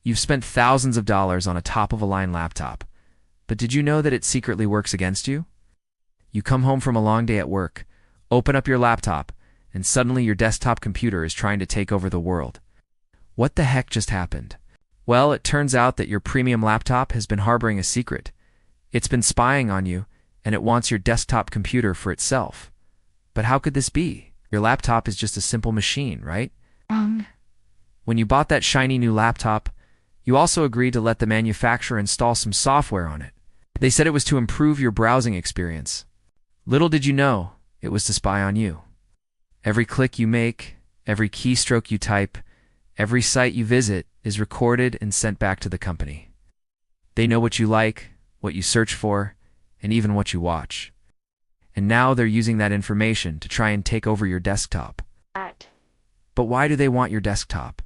You've spent thousands of dollars on a top-of-the-line laptop, but did you know that it secretly works against you? You come home from a long day at work, open up your laptop, and suddenly your desktop computer is trying to take over the world. What the heck just happened? Well, it turns out that your premium laptop has been harboring a secret. It's been spying on you, and it wants your desktop computer for itself. But how could this be? Your laptop is just a simple machine, right? When you bought that shiny new laptop, you also agreed to let the manufacturer install some software on it. They said it was to improve your browsing experience. Little did you know, it was to spy on you. Every click you make, every keystroke you type, every site you visit is recorded and sent back to the company. They know what you like, what you search for, and even what you watch. And now they're using that information to try and take over your desktop. But why do they want your desktop?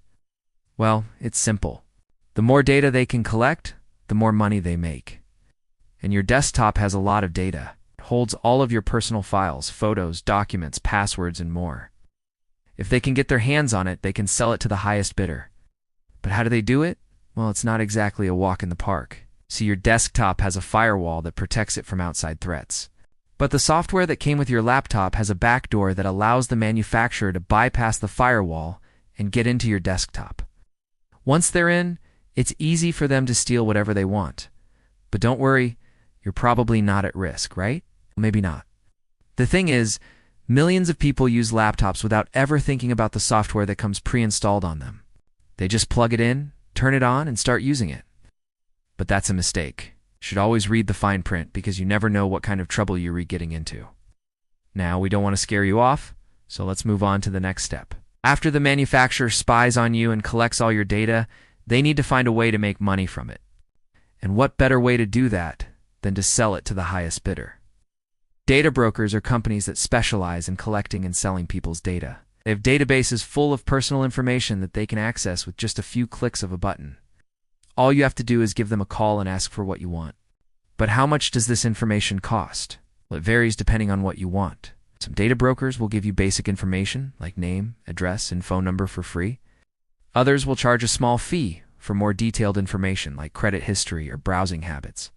Well, it's simple. The more data they can collect, the more money they make. And your desktop has a lot of data. It holds all of your personal files, photos, documents, passwords, and more. If they can get their hands on it, they can sell it to the highest bidder. But how do they do it? Well, it's not exactly a walk in the park. See, your desktop has a firewall that protects it from outside threats. But the software that came with your laptop has a backdoor that allows the manufacturer to bypass the firewall and get into your desktop. Once they're in, it's easy for them to steal whatever they want. But don't worry, you're probably not at risk, right? Maybe not. The thing is, millions of people use laptops without ever thinking about the software that comes pre-installed on them. They just plug it in, turn it on, and start using it. But that's a mistake. You should always read the fine print because you never know what kind of trouble you're getting into. Now, we don't want to scare you off, so let's move on to the next step. After the manufacturer spies on you and collects all your data, they need to find a way to make money from it. And what better way to do that than to sell it to the highest bidder? Data brokers are companies that specialize in collecting and selling people's data. They have databases full of personal information that they can access with just a few clicks of a button. All you have to do is give them a call and ask for what you want. But how much does this information cost? Well, it varies depending on what you want. Some data brokers will give you basic information like name, address, and phone number for free. Others will charge a small fee for more detailed information like credit history or browsing habits.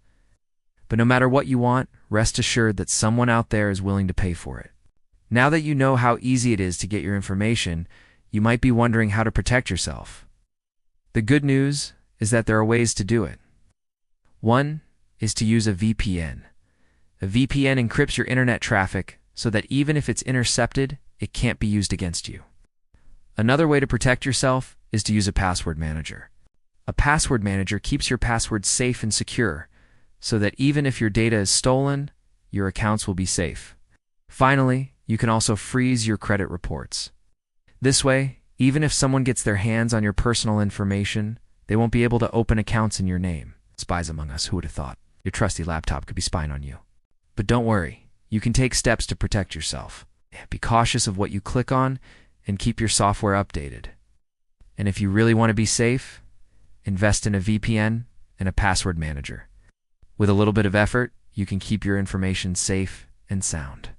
But no matter what you want, rest assured that someone out there is willing to pay for it. Now that you know how easy it is to get your information, you might be wondering how to protect yourself. The good news is that there are ways to do it. One is to use a VPN. A VPN encrypts your internet traffic so that even if it's intercepted, it can't be used against you. Another way to protect yourself is to use a password manager. A password manager keeps your passwords safe and secure so that even if your data is stolen, your accounts will be safe. Finally, you can also freeze your credit reports. This way, even if someone gets their hands on your personal information, they won't be able to open accounts in your name. Spies among us, who would have thought? Your trusty laptop could be spying on you. But don't worry, you can take steps to protect yourself. Be cautious of what you click on and keep your software updated. And if you really want to be safe, invest in a VPN and a password manager. With a little bit of effort, you can keep your information safe and sound.